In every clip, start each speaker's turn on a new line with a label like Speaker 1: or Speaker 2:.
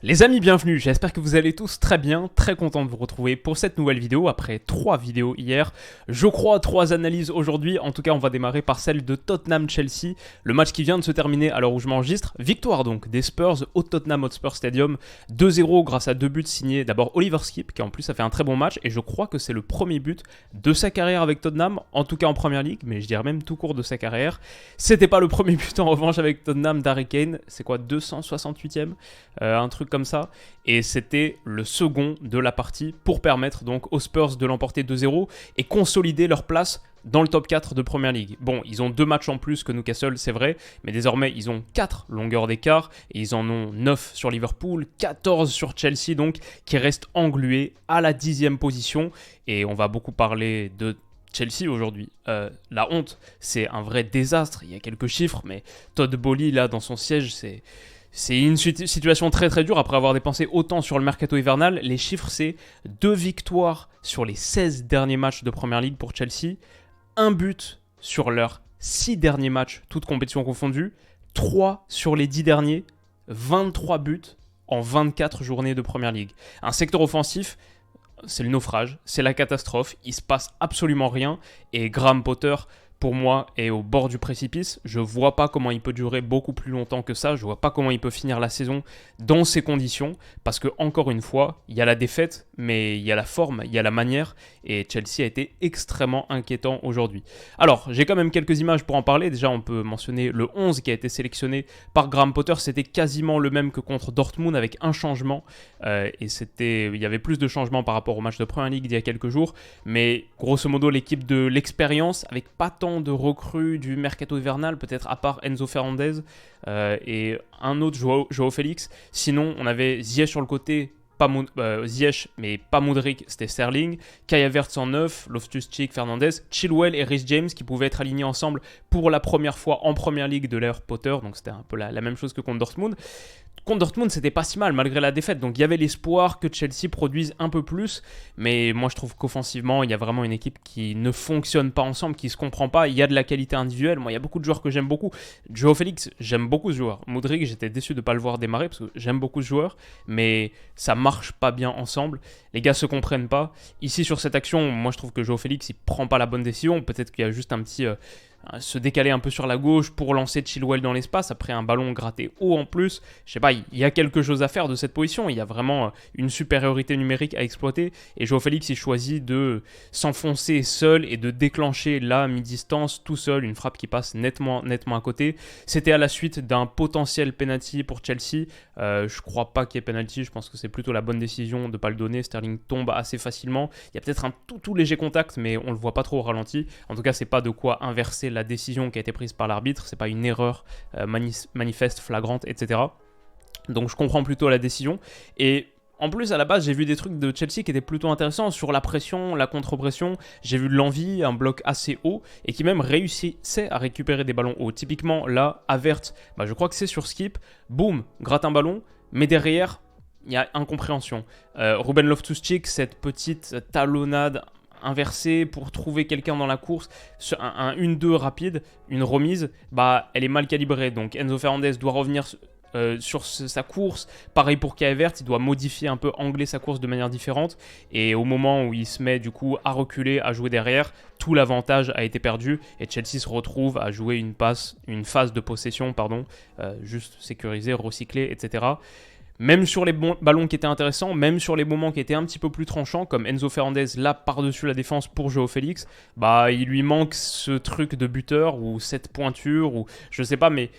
Speaker 1: Les amis, bienvenue, j'espère que vous allez tous très bien, très content de vous retrouver pour cette nouvelle vidéo après 3 vidéos hier. Je crois 3 analyses aujourd'hui, en tout cas on va démarrer par celle de Tottenham-Chelsea, le match qui vient de se terminer à l'heure où je m'enregistre. Victoire donc des Spurs au Tottenham Hotspur Stadium, 2-0 grâce à 2 buts signés d'abord Oliver Skip qui en plus a fait un très bon match et je crois que c'est le premier but de sa carrière avec Tottenham, en tout cas en Première Ligue, mais je dirais même tout court de sa carrière. C'était pas le premier but en revanche avec Tottenham d'Harry Kane, c'est quoi 268e un truc comme ça, et c'était le second de la partie pour permettre donc aux Spurs de l'emporter 2-0 et consolider leur place dans le top 4 de Premier League. Bon, ils ont 2 matchs en plus que Newcastle, c'est vrai, mais désormais ils ont 4 longueurs d'écart et ils en ont 9 sur Liverpool, 14 sur Chelsea donc, qui reste englué à la 10e position, et on va beaucoup parler de Chelsea aujourd'hui. La honte, c'est un vrai désastre, il y a quelques chiffres, mais Todd Boehly là dans son siège, c'est une situation très très dure après avoir dépensé autant sur le mercato hivernal. Les chiffres, c'est 2 victoires sur les 16 derniers matchs de Premier League pour Chelsea, 1 but sur leurs 6 derniers matchs, toutes compétitions confondues, 3 sur les 10 derniers, 23 buts en 24 journées de Premier League. Un secteur offensif, c'est le naufrage, c'est la catastrophe, il se passe absolument rien et Graham Potter, pour moi, est au bord du précipice. Je vois pas comment il peut durer beaucoup plus longtemps que ça. Je vois pas comment il peut finir la saison dans ces conditions. Parce que, encore une fois, il y a la défaite, mais il y a la forme, il y a la manière. Et Chelsea a été extrêmement inquiétant aujourd'hui. Alors, j'ai quand même quelques images pour en parler. Déjà, on peut mentionner le 11 qui a été sélectionné par Graham Potter. C'était quasiment le même que contre Dortmund avec un changement. Il y avait plus de changements par rapport au match de Premier League d'il y a quelques jours. Mais grosso modo, l'équipe de l'expérience, avec pas tant de recrues du mercato hivernal, peut-être à part Enzo Fernandez et un autre Joao Félix. Sinon, on avait Ziyech sur le côté, Ziyech, mais pas Mudryk, c'était Sterling. Kai Havertz en 9, Loftus-Cheek, Fernandez, Chilwell et Reece James qui pouvaient être alignés ensemble pour la première fois en Première Ligue de l'ère Potter. Donc c'était un peu la même chose que contre Dortmund. Contre Dortmund, c'était pas si mal malgré la défaite. Donc il y avait l'espoir que Chelsea produise un peu plus. Mais moi, je trouve qu'offensivement, il y a vraiment une équipe qui ne fonctionne pas ensemble, qui se comprend pas. Il y a de la qualité individuelle. Moi, il y a beaucoup de joueurs que j'aime beaucoup. Joao Félix, j'aime beaucoup ce joueur. Mudryk, j'étais déçu de ne pas le voir démarrer parce que j'aime beaucoup ce joueur. Mais ça marche pas bien ensemble. Les gars se comprennent pas. Ici, sur cette action, moi, je trouve que Joao Félix, il prend pas la bonne décision. Peut-être qu'il y a juste un petit... se décaler un peu sur la gauche pour lancer Chilwell dans l'espace après un ballon gratté haut en plus. Je sais pas, il y a quelque chose à faire de cette position. Il y a vraiment une supériorité numérique à exploiter. Et Joao Félix, il choisit de s'enfoncer seul et de déclencher là, mi-distance, tout seul, une frappe qui passe nettement à côté. C'était à la suite d'un potentiel penalty pour Chelsea. Je crois pas qu'il y ait penalty. Je pense que c'est plutôt la bonne décision de pas le donner. Sterling tombe assez facilement. Il y a peut-être un tout léger contact, mais on le voit pas trop au ralenti. En tout cas, c'est pas de quoi inverser la décision qui a été prise par l'arbitre, c'est pas une erreur manifeste, flagrante, etc. Donc je comprends plutôt la décision. Et en plus, à la base, j'ai vu des trucs de Chelsea qui étaient plutôt intéressants sur la pression, la contre-pression. J'ai vu de l'envie, un bloc assez haut et qui même réussissait à récupérer des ballons hauts. Typiquement, là, Havertz, je crois que c'est sur Skip, boum, gratte un ballon, mais derrière, il y a incompréhension. Ruben Loftus-Cheek, cette petite talonnade inversée pour trouver quelqu'un dans la course, un 1-2 rapide, une remise, elle est mal calibrée. Donc Enzo Fernandez doit revenir sur sa course. Pareil pour Kai Havertz, il doit modifier un peu, angler sa course de manière différente. Et au moment où il se met du coup à reculer, à jouer derrière, tout l'avantage a été perdu et Chelsea se retrouve à jouer une phase de possession, juste sécurisée, recyclée, etc. Même sur les ballons qui étaient intéressants, même sur les moments qui étaient un petit peu plus tranchants, comme Enzo Fernandez là par-dessus la défense pour Joao Félix, il lui manque ce truc de buteur ou cette pointure, ou je sais pas, mais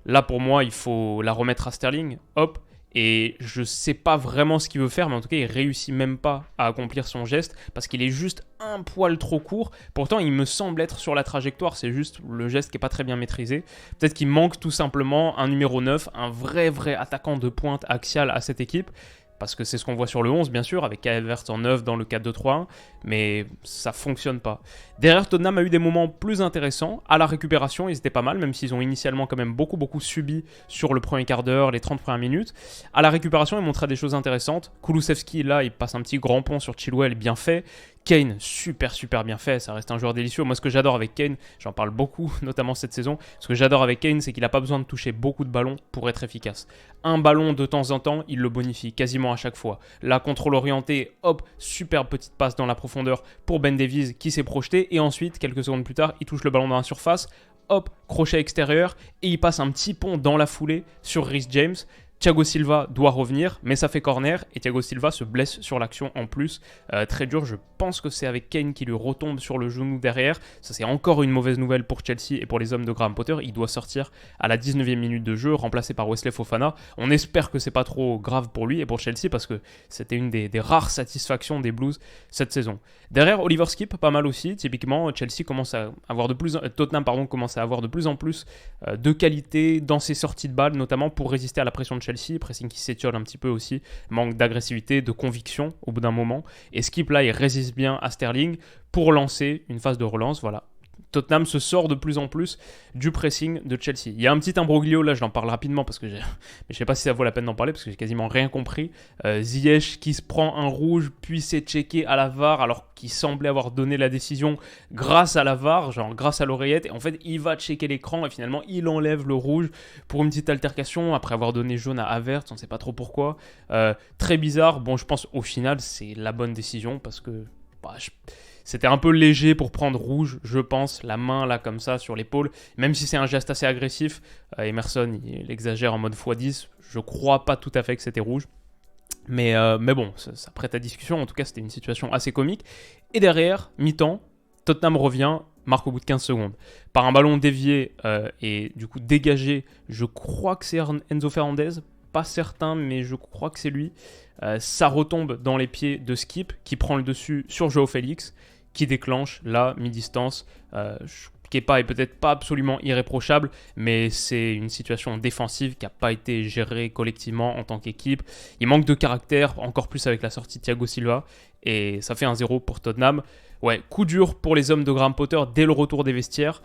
Speaker 1: là pour moi il faut la remettre à Sterling, hop. Et je sais pas vraiment ce qu'il veut faire, mais en tout cas, il réussit même pas à accomplir son geste parce qu'il est juste un poil trop court. Pourtant, il me semble être sur la trajectoire, c'est juste le geste qui est pas très bien maîtrisé. Peut-être qu'il manque tout simplement un numéro 9, un vrai attaquant de pointe axial à cette équipe. Parce que c'est ce qu'on voit sur le 11, bien sûr, avec Kai Havertz en 9 dans le 4-2-3-1, mais ça fonctionne pas. Derrière, Tottenham a eu des moments plus intéressants. À la récupération, ils étaient pas mal, même s'ils ont initialement quand même beaucoup subi sur le premier quart d'heure, les 30 premières minutes. À la récupération, ils montraient des choses intéressantes. Kulusevski, là, il passe un petit grand pont sur Chilwell, bien fait. Kane, super bien fait, ça reste un joueur délicieux. Moi, ce que j'adore avec Kane, j'en parle beaucoup, notamment cette saison, ce que j'adore avec Kane, c'est qu'il n'a pas besoin de toucher beaucoup de ballons pour être efficace. Un ballon de temps en temps, il le bonifie quasiment à chaque fois. Là, contrôle orienté, hop, superbe petite passe dans la profondeur pour Ben Davies qui s'est projeté. Et ensuite, quelques secondes plus tard, il touche le ballon dans la surface, hop, crochet extérieur, et il passe un petit pont dans la foulée sur Reece James. Thiago Silva doit revenir, mais ça fait corner et Thiago Silva se blesse sur l'action en plus. Très dur, je pense que c'est avec Kane qui lui retombe sur le genou derrière. Ça, c'est encore une mauvaise nouvelle pour Chelsea et pour les hommes de Graham Potter. Il doit sortir à la 19e minute de jeu, remplacé par Wesley Fofana. On espère que c'est pas trop grave pour lui et pour Chelsea parce que c'était une des rares satisfactions des Blues cette saison. Derrière, Oliver Skip, pas mal aussi. Typiquement, Chelsea commence à avoir Tottenham commence à avoir de plus en plus de qualité dans ses sorties de balles, notamment pour résister à la pression de Chelsea, pressing qui s'étiole un petit peu aussi, manque d'agressivité, de conviction au bout d'un moment. Et Skip là, il résiste bien à Sterling pour lancer une phase de relance. Voilà. Tottenham se sort de plus en plus du pressing de Chelsea. Il y a un petit imbroglio, là je l'en parle rapidement parce que mais je sais pas si ça vaut la peine d'en parler parce que j'ai quasiment rien compris. Ziyech qui se prend un rouge puis c'est checké à la VAR alors qu'il semblait avoir donné la décision grâce à la VAR, genre grâce à l'oreillette. Et en fait il va checker l'écran et finalement il enlève le rouge pour une petite altercation après avoir donné jaune à Havertz, on ne sait pas trop pourquoi. Très bizarre, bon je pense au final c'est la bonne décision parce que... C'était un peu léger pour prendre rouge, je pense, la main là comme ça sur l'épaule. Même si c'est un geste assez agressif, Emerson il exagère en mode x10. Je crois pas tout à fait que c'était rouge. Mais bon, ça prête à discussion. En tout cas, c'était une situation assez comique. Et derrière, mi-temps, Tottenham revient, marque au bout de 15 secondes. Par un ballon dévié et du coup dégagé, je crois que c'est Enzo Fernandez. Pas certain, mais je crois que c'est lui. Ça retombe dans les pieds de Skip, qui prend le dessus sur Joao Félix, qui déclenche, là, mi-distance. Kepa est peut-être pas absolument irréprochable, mais c'est une situation défensive qui n'a pas été gérée collectivement en tant qu'équipe. Il manque de caractère, encore plus avec la sortie de Thiago Silva, et ça fait 1-0 pour Tottenham. Ouais, coup dur pour les hommes de Graham Potter dès le retour des vestiaires.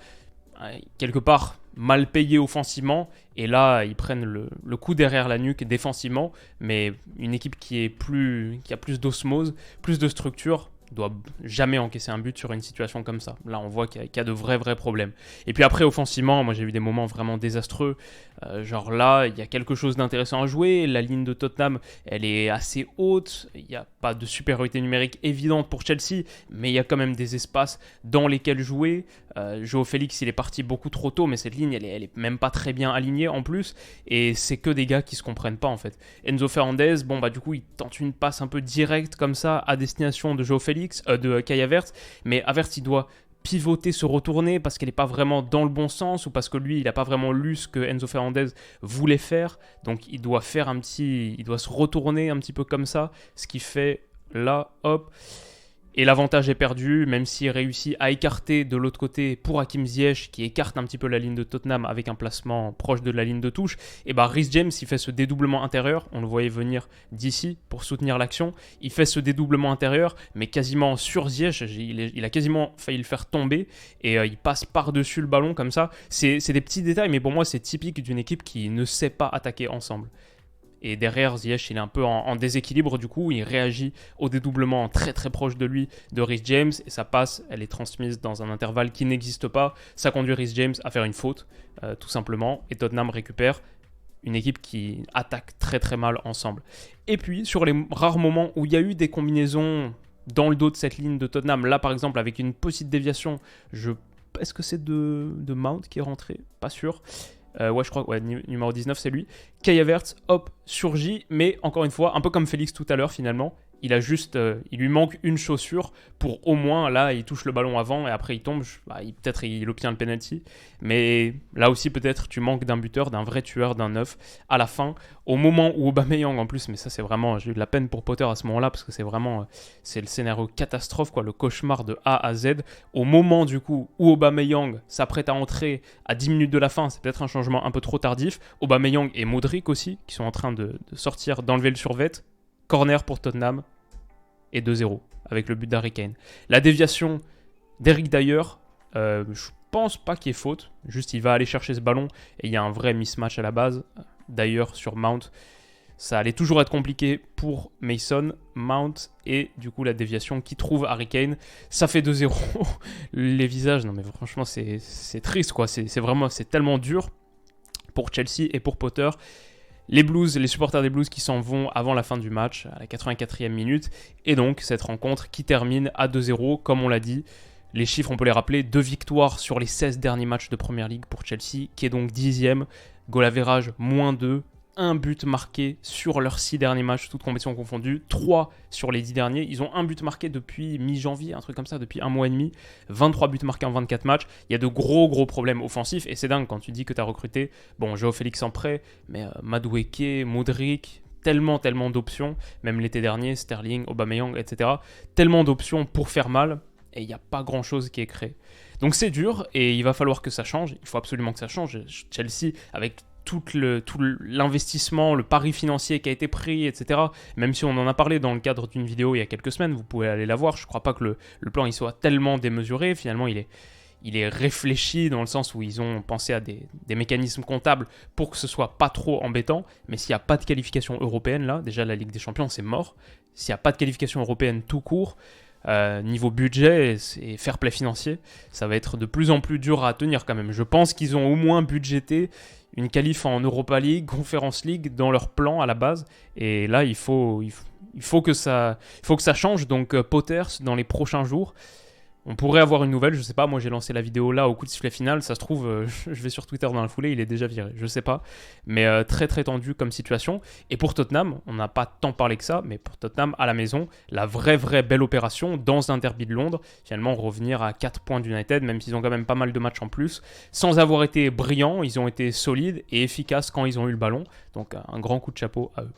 Speaker 1: Quelque part mal payé offensivement, et là ils prennent le coup derrière la nuque défensivement, mais une équipe qui a plus d'osmose, plus de structure, doit jamais encaisser un but sur une situation comme ça. Là, on voit qu'il y a de vrais problèmes. Et puis après, offensivement, moi j'ai eu des moments vraiment désastreux. Genre là, il y a quelque chose d'intéressant à jouer. La ligne de Tottenham, elle est assez haute. Il n'y a pas de supériorité numérique évidente pour Chelsea, mais il y a quand même des espaces dans lesquels jouer. Joao Félix, il est parti beaucoup trop tôt, mais cette ligne, elle est même pas très bien alignée en plus. Et c'est que des gars qui se comprennent pas en fait. Enzo Fernandez, bon bah du coup, il tente une passe un peu directe comme ça à destination de Joao Félix, de Kai Havertz, mais Havertz, il doit pivoter, se retourner parce qu'elle n'est pas vraiment dans le bon sens ou parce que lui, il n'a pas vraiment lu ce que Enzo Fernandez voulait faire. Donc il doit se retourner un petit peu comme ça, ce qui fait là, hop. Et l'avantage est perdu, même s'il réussit à écarter de l'autre côté pour Hakim Ziyech, qui écarte un petit peu la ligne de Tottenham avec un placement proche de la ligne de touche. Et bah Reece James, il fait ce dédoublement intérieur, on le voyait venir d'ici pour soutenir l'action. Il fait ce dédoublement intérieur, mais quasiment sur Ziyech, il a quasiment failli le faire tomber, et il passe par-dessus le ballon comme ça. C'est des petits détails, mais pour moi c'est typique d'une équipe qui ne sait pas attaquer ensemble. Et derrière, Ziyech, il est un peu en déséquilibre du coup. Il réagit au dédoublement très proche de lui de Reece James. Et sa passe, elle est transmise dans un intervalle qui n'existe pas. Ça conduit Reece James à faire une faute, tout simplement. Et Tottenham récupère une équipe qui attaque très mal ensemble. Et puis, sur les rares moments où il y a eu des combinaisons dans le dos de cette ligne de Tottenham, là par exemple, avec une petite déviation, est-ce que c'est de Mount qui est rentré ? Pas sûr. Ouais, je crois, ouais, numéro 19, c'est lui. Kai Havertz, hop, surgit, mais encore une fois, un peu comme Félix tout à l'heure finalement, il lui manque une chaussure pour au moins, là, il touche le ballon avant et après il tombe, peut-être il obtient le penalty, mais là aussi peut-être tu manques d'un buteur, d'un vrai tueur, d'un neuf à la fin, au moment où Aubameyang en plus, mais ça c'est vraiment, j'ai eu de la peine pour Potter à ce moment-là parce que c'est le scénario catastrophe, quoi, le cauchemar de A à Z, au moment du coup où Aubameyang s'apprête à entrer à 10 minutes de la fin, c'est peut-être un changement un peu trop tardif, Aubameyang et Modric aussi, qui sont en train de sortir, d'enlever le survêt, corner pour Tottenham, et 2-0 avec le but d'Harry Kane. La déviation d'Eric Dyer, je pense pas qu'il y ait faute, juste il va aller chercher ce ballon et il y a un vrai mismatch à la base. Dyer sur Mount, Ça allait toujours être compliqué pour Mason Mount et du coup la déviation qui trouve Harry Kane. Ça fait 2-0. Les visages, non mais franchement c'est triste quoi. C'est tellement dur pour Chelsea et pour Potter. Les Blues, les supporters des Blues qui s'en vont avant la fin du match, à la 84e minute. Et donc, cette rencontre qui termine à 2-0, comme on l'a dit. Les chiffres, on peut les rappeler, 2 victoires sur les 16 derniers matchs de Premier League pour Chelsea, qui est donc 10e. Goal average, -2. 1 but marqué sur leurs 6 derniers matchs, toutes compétitions confondues. 3 sur les 10 derniers. Ils ont 1 but marqué depuis mi-janvier, un truc comme ça, depuis 1 mois et demi. 23 buts marqués en 24 matchs. Il y a de gros problèmes offensifs. Et c'est dingue quand tu dis que tu as recruté, bon, Joao Félix en prêt, mais Madueke, Modric, tellement d'options. Même l'été dernier, Sterling, Aubameyang, etc. Tellement d'options pour faire mal. Et il n'y a pas grand-chose qui est créé. Donc c'est dur et il va falloir que ça change. Il faut absolument que ça change. Chelsea, avec tout l'investissement, le pari financier qui a été pris, etc. Même si on en a parlé dans le cadre d'une vidéo il y a quelques semaines, vous pouvez aller la voir. Je ne crois pas que le plan il soit tellement démesuré. Finalement, il est réfléchi dans le sens où ils ont pensé à des mécanismes comptables pour que ce soit pas trop embêtant. Mais s'il n'y a pas de qualification européenne, là, déjà la Ligue des Champions, c'est mort. S'il n'y a pas de qualification européenne tout court, niveau budget et fair play financier, ça va être de plus en plus dur à tenir quand même. Je pense qu'ils ont au moins budgété une qualif en Europa League, Conference League dans leur plan à la base. Et là, il faut que ça change. Donc Potters, dans les prochains jours, on pourrait avoir une nouvelle, je sais pas, moi j'ai lancé la vidéo là au coup de sifflet final, ça se trouve, je vais sur Twitter dans la foulée, il est déjà viré, je sais pas. Mais très tendu comme situation. Et pour Tottenham, on n'a pas tant parlé que ça, mais pour Tottenham, à la maison, la vraie belle opération dans un derby de Londres, finalement revenir à 4 points d'United, même s'ils ont quand même pas mal de matchs en plus, sans avoir été brillants, ils ont été solides et efficaces quand ils ont eu le ballon. Donc un grand coup de chapeau à eux.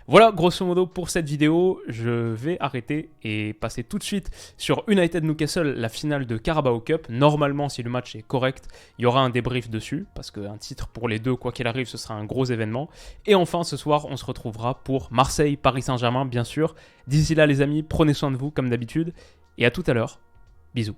Speaker 1: Voilà, grosso modo, pour cette vidéo, je vais arrêter et passer tout de suite sur United Newcastle, la finale de Carabao Cup. Normalement, si le match est correct, il y aura un débrief dessus, parce qu'un titre pour les deux, quoi qu'il arrive, ce sera un gros événement. Et enfin, ce soir, on se retrouvera pour Marseille, Paris Saint-Germain, bien sûr. D'ici là, les amis, prenez soin de vous, comme d'habitude, et à tout à l'heure. Bisous.